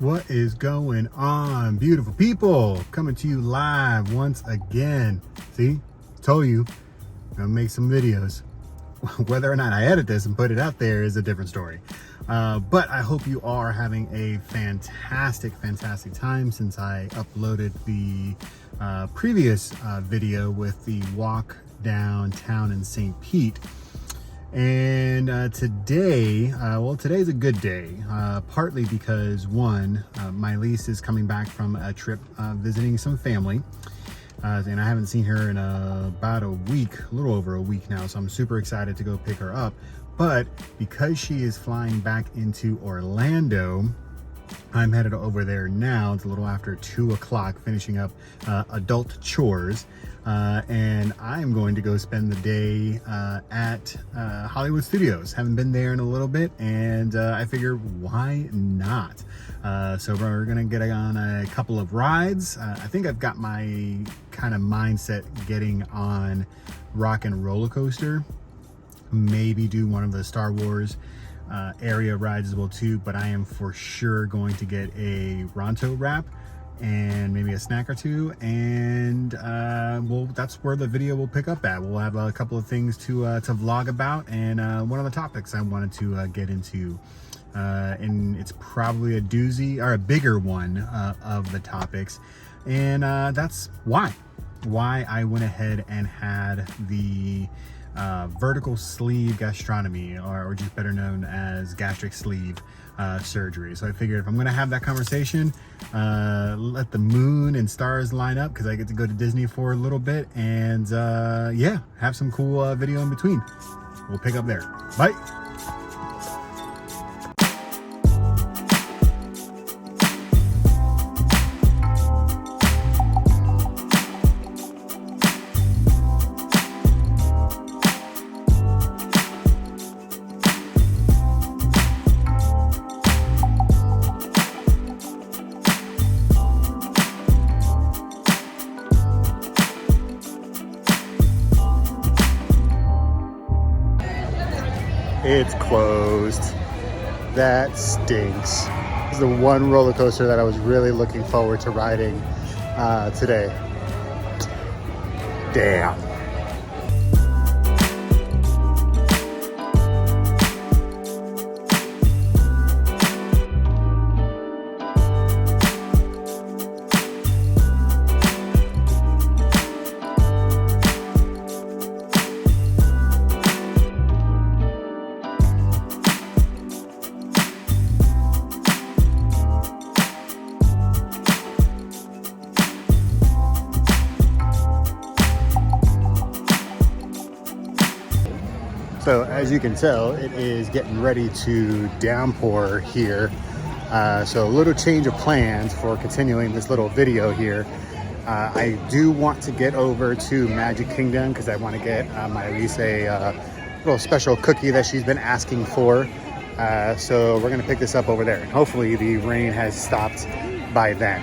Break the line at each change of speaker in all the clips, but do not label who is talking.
What is going on, beautiful people? Coming to you live once again. See, told you, I'm gonna make some videos. Whether or not I edit this and put it out there is a different story. But I hope you are having a fantastic time since I uploaded the previous video with the walk downtown in St. Pete. And today, today's a good day, partly because one, my niece is coming back from a trip visiting some family, and I haven't seen her in about a week, a little over a week now, so I'm super excited to go pick her up. But because she is flying back into Orlando, I'm headed over there now. It's a little after 2 o'clock, finishing up adult chores. And I'm going to go spend the day at Hollywood Studios. Haven't been there in a little bit, and I figure why not? So we're gonna get on a couple of rides. I think I've got my kind of mindset getting on Rock and Roller Coaster. Maybe do one of the Star Wars area rides as well too, but I am for sure going to get a Ronto wrap and maybe a snack or two, and well, that's where the video will pick up at. We'll have a couple of things to vlog about, and one of the topics I wanted to get into, and it's probably a doozy or a bigger one of the topics, and that's why I went ahead and had the vertical sleeve gastronomy, or just better known as gastric sleeve surgery. So I figured if I'm gonna have that conversation, let the moon and stars line up, because I get to go to Disney for a little bit, and yeah, have some cool video in between. We'll pick up there. Bye. It's closed. That stinks. This is the one roller coaster that I was really looking forward to riding today. Damn. So as you can tell, it is getting ready to downpour here. So a little change of plans for continuing this little video here. I do want to get over to Magic Kingdom because I want to get my niece a little special cookie that she's been asking for. So we're going to pick this up over there. And hopefully the rain has stopped by then.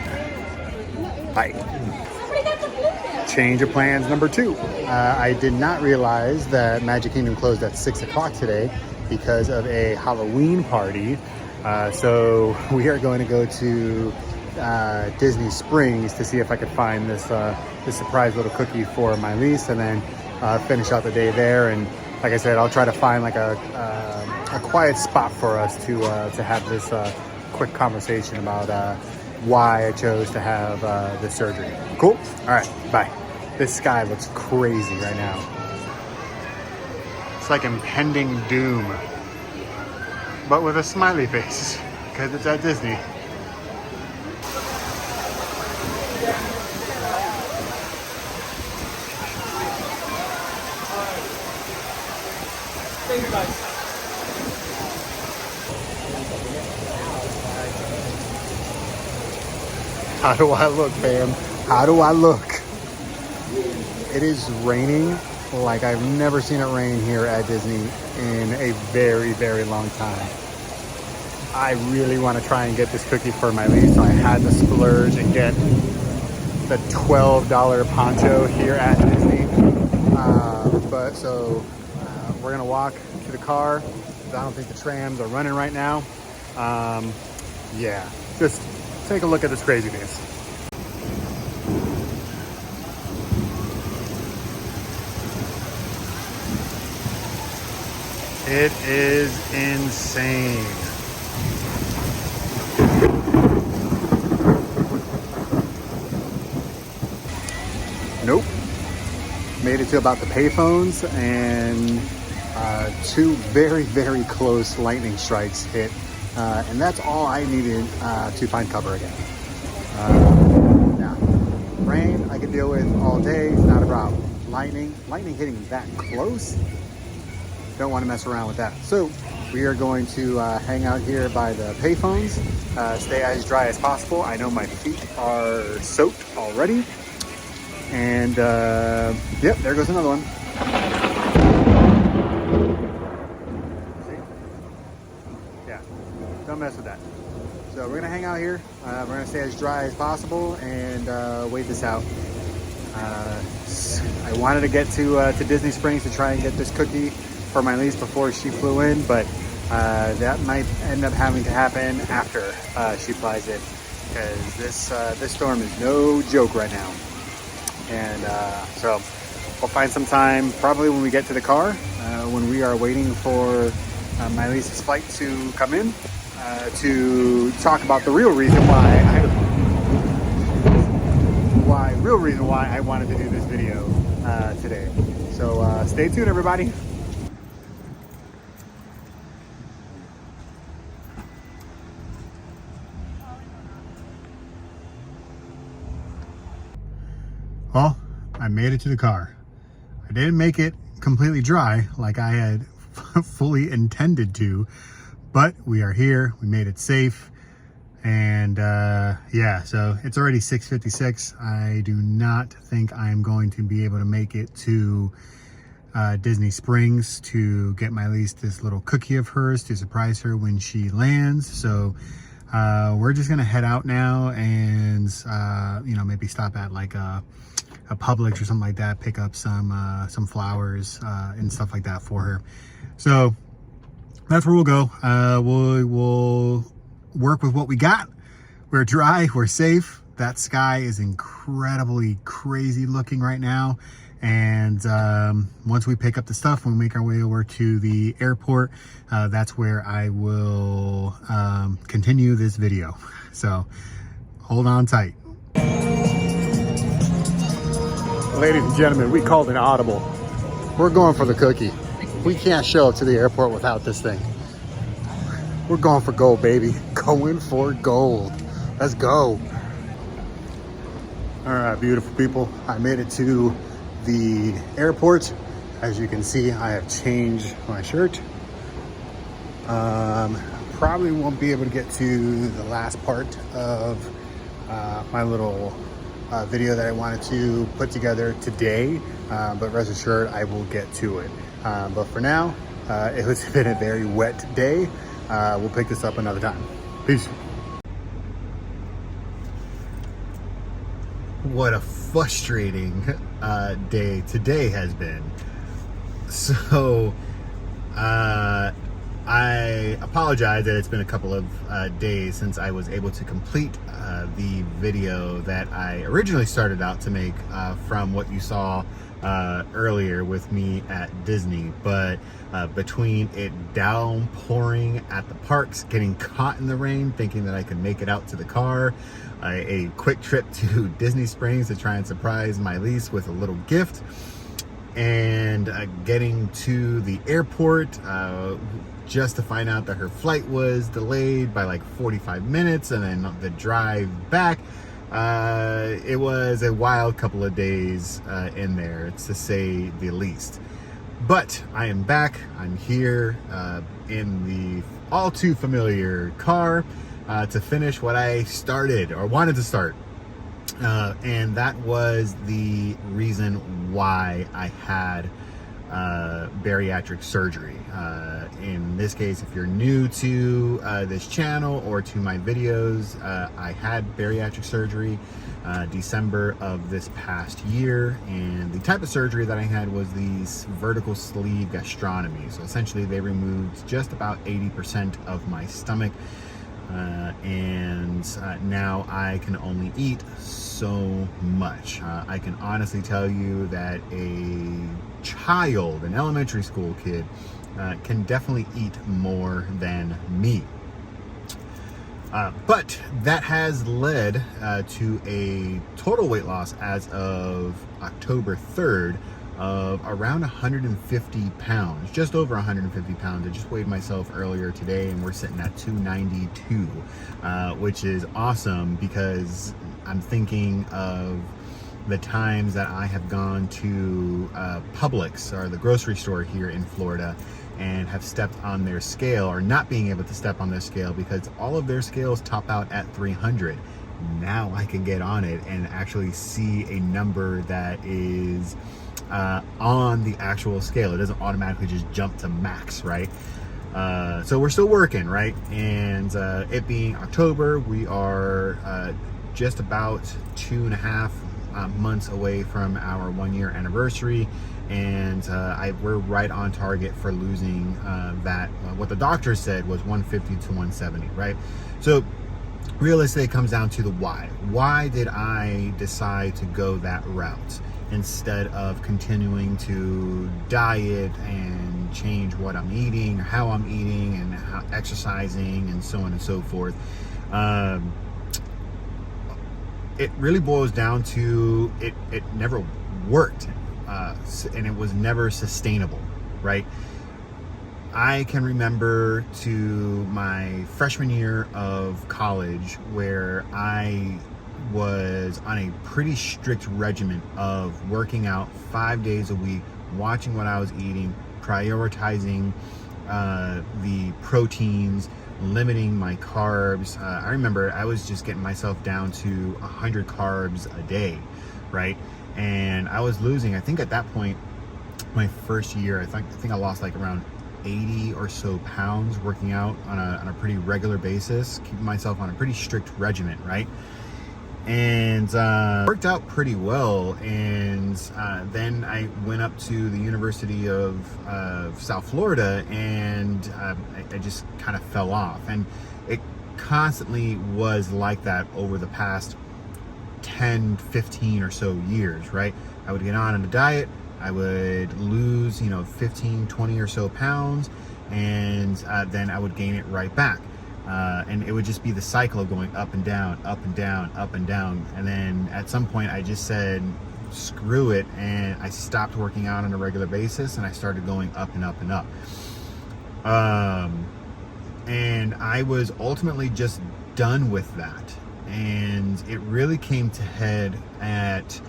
Bye. Change of plans number 2. I did not realize that Magic Kingdom closed at 6 o'clock today because of a Halloween party. So we are going to go to Disney Springs to see if I could find this surprise little cookie for my niece, and then finish out the day there. And like I said, I'll try to find like a quiet spot for us to have this quick conversation about why I chose to have this surgery. Cool? All right, bye. This sky looks crazy right now. It's like impending doom, but with a smiley face, because it's at Disney.
Thank you guys.
How do I look, fam? How do I look? It is raining like I've never seen it rain here at Disney in a very long time. I really want to try and get this cookie for my niece, so I had to splurge and get the $12 poncho here at Disney. We're gonna walk to the car. I don't think the trams are running right now. Yeah, just take a look at this craziness. It is insane. Nope. Made it to about the payphones, and two very, very close lightning strikes hit. And that's all I needed to find cover again. Now, rain I can deal with all day, it's not a problem. Lightning hitting that close, don't want to mess around with that. So we are going to hang out here by the payphones, stay as dry as possible. I know my feet are soaked already. And yep, there goes another one. See? Yeah, don't mess with that. So we're gonna hang out here. We're gonna stay as dry as possible and wait this out. I wanted to get to Disney Springs to try and get this cookie for my niece before she flew in, but that might end up having to happen after she flies in, because this storm is no joke right now. And so we'll find some time, probably when we get to the car, when we are waiting for my niece's flight to come in, to talk about the real reason why I wanted to do this video today. So stay tuned, everybody. Well, I made it to the car. I didn't make it completely dry like I had fully intended to, but we are here. We made it safe. And yeah, so it's already 6:56. I do not think I'm going to be able to make it to Disney Springs to get my niece this little cookie of hers to surprise her when she lands. So we're just gonna head out now and you know, maybe stop at like a Publix or something like that, pick up some flowers and stuff like that for her. So that's where we'll go. We'll work with what we got. We're dry, we're safe. That sky is incredibly crazy looking right now. And once we pick up the stuff, when we make our way over to the airport, that's where I will continue this video. So hold on tight. Ladies and gentlemen, we called an audible. We're going for the cookie. We can't show up to the airport without this thing. We're going for gold, baby. Going for gold. Let's go. All right, beautiful people. I made it to the airport. As you can see, I have changed my shirt. Probably won't be able to get to the last part of my little video that I wanted to put together today, but rest assured I will get to it. But for now, it has been a very wet day. We'll pick this up another time. Peace. What a frustrating day today has been. So I apologize that it's been a couple of days since I was able to complete the video that I originally started out to make from what you saw earlier with me at Disney. But between it downpouring at the parks, getting caught in the rain, thinking that I could make it out to the car, a quick trip to Disney Springs to try and surprise my niece with a little gift, and getting to the airport just to find out that her flight was delayed by like 45 minutes, and then the drive back. It was a wild couple of days in there, to say the least. But I am back. I'm here in the all too familiar car to finish what I started or wanted to start. And that was the reason why I had bariatric surgery. In this case, if you're new to this channel or to my videos, I had bariatric surgery December of this past year, and the type of surgery that I had was the vertical sleeve gastronomy. So essentially they removed just about 80% of my stomach, Now I can only eat so much. I can honestly tell you that a child, an elementary school kid, can definitely eat more than me. But that has led to a total weight loss as of October 3rd of around 150 pounds, just over 150 pounds. I just weighed myself earlier today and we're sitting at 292, which is awesome because I'm thinking of the times that I have gone to Publix, or the grocery store here in Florida, and have stepped on their scale, or not being able to step on their scale because all of their scales top out at 300. Now I can get on it and actually see a number that is on the actual scale. It doesn't automatically just jump to max, right? So we're still working, right? And it being October, we are just about 2.5 months away from our 1-year anniversary, and we're right on target for losing that. What the doctor said was 150 to 170, right? So realistically, it comes down to the why. Why did I decide to go that route instead of continuing to diet and change what I'm eating, how I'm eating, and how exercising, and so on and so forth? It really boils down to it never worked, and it was never sustainable, right? I can remember to my freshman year of college where I was on a pretty strict regimen of working out 5 days a week, watching what I was eating, prioritizing the proteins, limiting my carbs. I remember I was just getting myself down to 100 carbs a day, right? And I was losing, I think at that point, my first year, I think I lost like around 80 or so pounds working out on a pretty regular basis, keeping myself on a pretty strict regimen, right? And worked out pretty well. And then I went up to the University of South Florida, and I just kind of fell off. And it constantly was like that over the past 10, 15 or so years, right? I would get on a diet, I would lose, 15, 20 or so pounds, and then I would gain it right back. And it would just be the cycle of going up and down, up and down, up and down. And then at some point I just said, screw it. And I stopped working out on a regular basis, and I started going up and up and up. And I was ultimately just done with that. And it really came to head at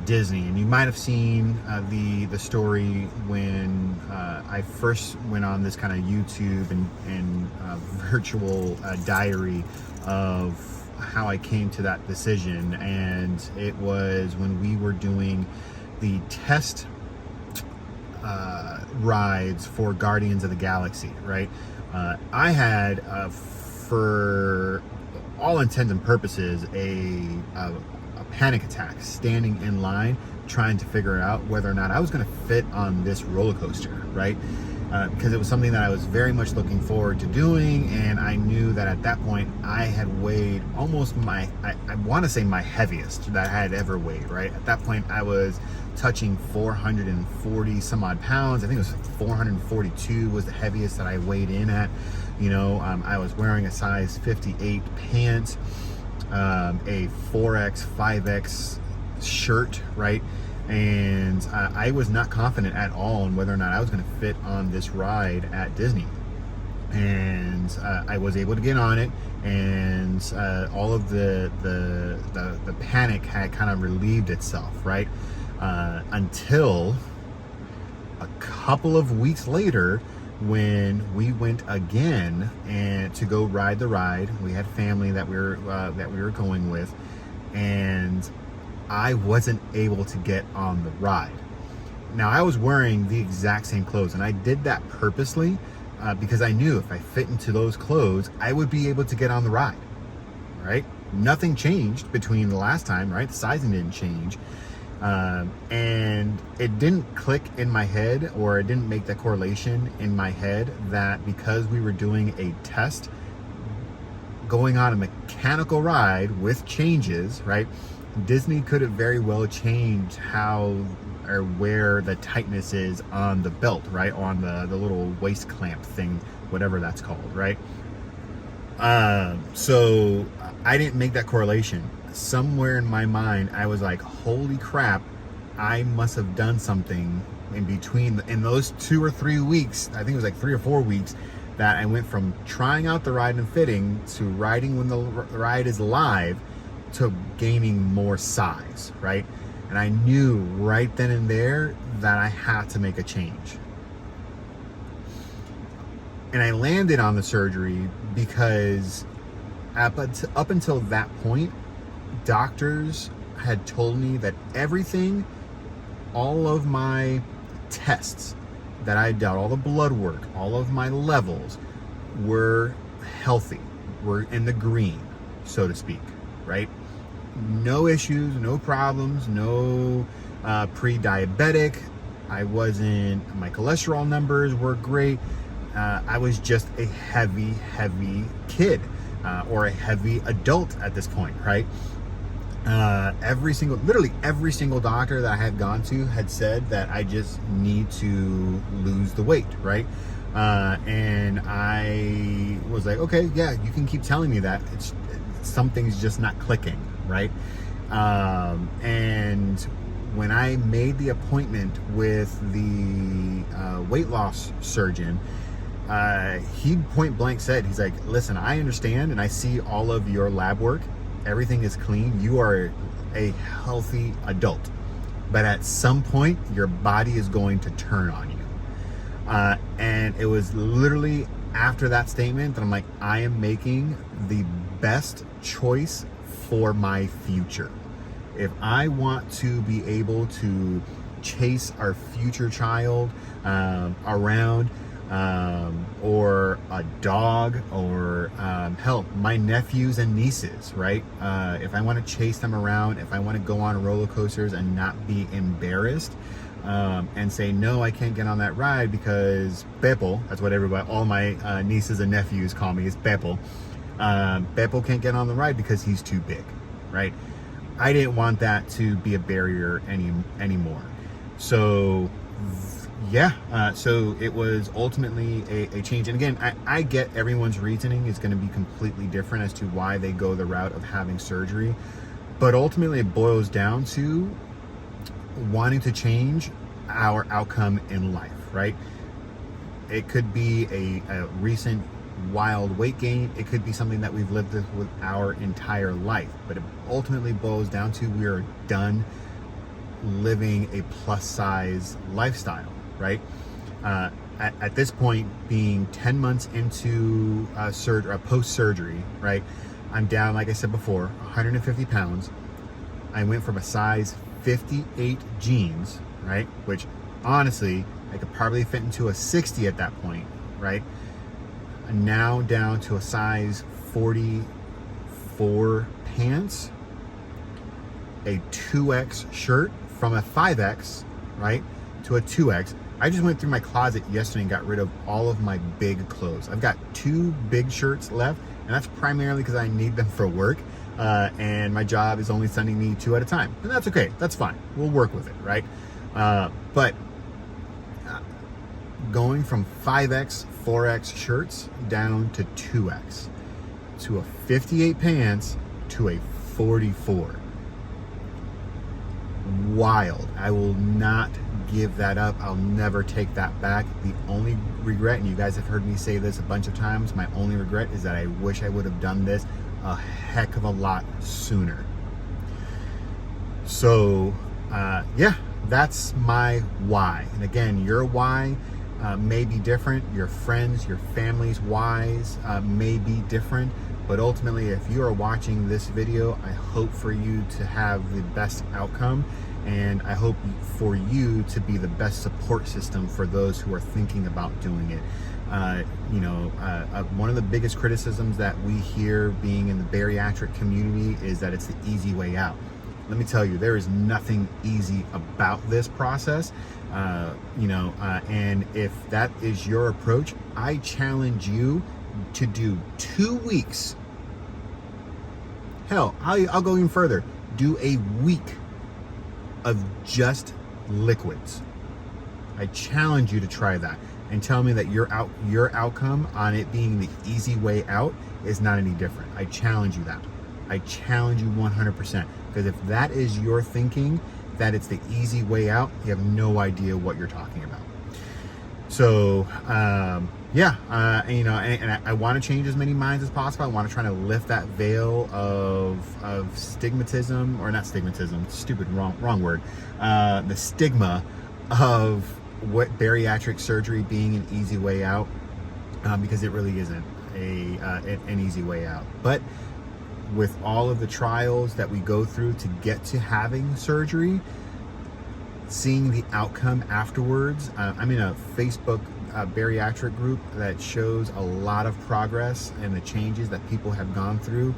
Disney. And you might have seen the story when I first went on this kind of YouTube and virtual diary of how I came to that decision. And it was when we were doing the test rides for Guardians of the Galaxy, right? I had, for all intents and purposes, a panic attack standing in line trying to figure out whether or not I was going to fit on this roller coaster, right? Because it was something that I was very much looking forward to doing, and I knew that at that point I had weighed almost I want to say my heaviest that I had ever weighed, right? At that point I was touching 440 some odd pounds. I think it was 442 was the heaviest that I weighed in at. I was wearing a size 58 pants, a 4X, 5X shirt, right? And I was not confident at all in whether or not I was going to fit on this ride at Disney. And I was able to get on it, and all of the panic had kind of relieved itself, right? Until a couple of weeks later, when we went again and to go ride the ride. We had family that we were going with, and I wasn't able to get on the ride. Now, I was wearing the exact same clothes, and I did that purposely because I knew if I fit into those clothes, I would be able to get on the ride, right? Nothing changed between the last time, right? The sizing didn't change. And it didn't click in my head, or it didn't make that correlation in my head that because we were doing a test, going on a mechanical ride with changes, right? Disney could have very well changed how or where the tightness is on the belt, right? On the little waist clamp thing, whatever that's called, right? So I didn't make that correlation. Somewhere in my mind, I was like, holy crap, I must have done something in between, in those 2 or 3 weeks, I think it was like 3 or 4 weeks, that I went from trying out the ride and fitting to riding when the ride is live to gaining more size, right? And I knew right then and there that I had to make a change. And I landed on the surgery because up until that point, doctors had told me that everything, all of my tests that I did, all the blood work, all of my levels were healthy, were in the green, so to speak, right? No issues, no problems, no pre-diabetic. I wasn't, my cholesterol numbers were great. I was just a heavy kid or a heavy adult at this point, right? Literally every single doctor that I had gone to had said that I just need to lose the weight, right? And I was like, okay, yeah, you can keep telling me that. Something's just not clicking, right? And when I made the appointment with the weight loss surgeon, he point blank said, he's like, listen, I understand and I see all of your lab work. Everything is clean. You are a healthy adult. But at some point, your body is going to turn on you. And it was literally after that statement that I'm like, I am making the best choice for my future. If I want to be able to chase our future child around, or a dog, or hell, my nephews and nieces, right? If I want to chase them around, if I want to go on roller coasters and not be embarrassed, and say, no, I can't get on that ride because Beppo, that's what everybody, all my nieces and nephews call me, is Beppo. Beppo can't get on the ride because he's too big, right? I didn't want that to be a barrier anymore. So yeah, so it was ultimately a change. And again, I get everyone's reasoning is going to be completely different as to why they go the route of having surgery. But ultimately it boils down to wanting to change our outcome in life, right? It could be a recent wild weight gain. It could be something that we've lived with our entire life. But it ultimately boils down to we are done living a plus size lifestyle, right? At this point, being 10 months into post-surgery, right? I'm down, like I said before, 150 pounds. I went from a size 58 jeans, right? Which honestly, I could probably fit into a 60 at that point, right? Now down to a size 44 pants, a 2X shirt from a 5X, right, to a 2X. I just went through my closet yesterday and got rid of all of my big clothes. I've got 2 big shirts left, and that's primarily because I need them for work, and my job is only sending me 2 at a time. And that's okay, that's fine. We'll work with it, right? But going from 5X, 4X shirts down to 2X, to a 58 pants, to a 44. Wild. I will not give that up. I'll never take that back. The only regret, and you guys have heard me say this a bunch of times, my only regret is that I wish I would have done this a heck of a lot sooner. So yeah, that's my why. And again, your why may be different. Your friends, your family's whys may be different. But ultimately, if you are watching this video, I hope for you to have the best outcome, and I hope for you to be the best support system for those who are thinking about doing it. One of the biggest criticisms that we hear being in the bariatric community is that it's the easy way out. Let me tell you, there is nothing easy about this process. And if that is your approach, I challenge you to do 2 weeks Hell, I'll go even further. Do a week of just liquids. I challenge you to try that and tell me that your outcome on it being the easy way out is not any different. I challenge you that. I challenge you 100%. Because if that is your thinking, that it's the easy way out, you have no idea what you're talking about. So, I want to change as many minds as possible. I want to try to lift that veil of stigmatism, or not stigmatism, stupid, wrong word. The stigma of what bariatric surgery being an easy way out, because it really isn't an easy way out. But with all of the trials that we go through to get to having surgery, seeing the outcome afterwards. I'm in a Facebook bariatric group that shows a lot of progress and the changes that people have gone through.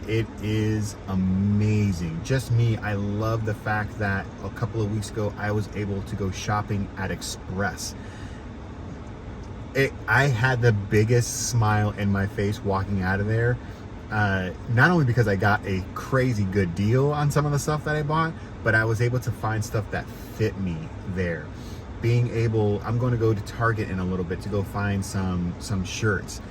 It is amazing. Just me, I love the fact that a couple of weeks ago I was able to go shopping at Express. I had the biggest smile in my face walking out of there. Not only because I got a crazy good deal on some of the stuff that I bought, but I was able to find stuff that fit me there. I'm going to go to Target in a little bit to go find some shirts,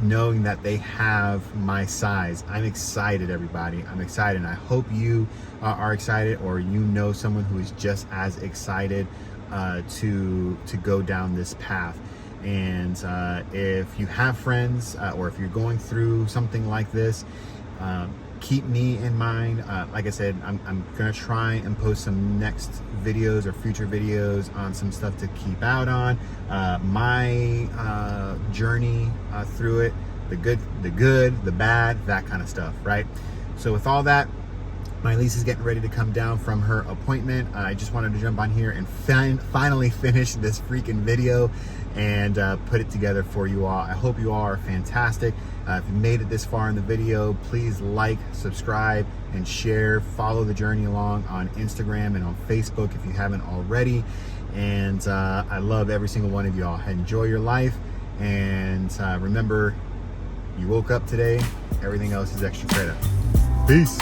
knowing that they have my size. I'm excited, everybody. I'm excited, and I hope you are excited, or you know someone who is just as excited to go down this path. And if you have friends, or if you're going through something like this, keep me in mind. Like I said, I'm gonna try and post some next videos or future videos on some stuff to keep out on my journey through it, the good, the bad, that kind of stuff, right? So with all that, my niece is getting ready to come down from her appointment. I just wanted to jump on here and finally finish this freaking video and put it together for you all. I hope you all are fantastic. If you made it this far in the video, please like, subscribe, and share. Follow the journey along on Instagram and on Facebook if you haven't already. And I love every single one of y'all. Enjoy your life, and remember, you woke up today. Everything else is extra credit. Peace.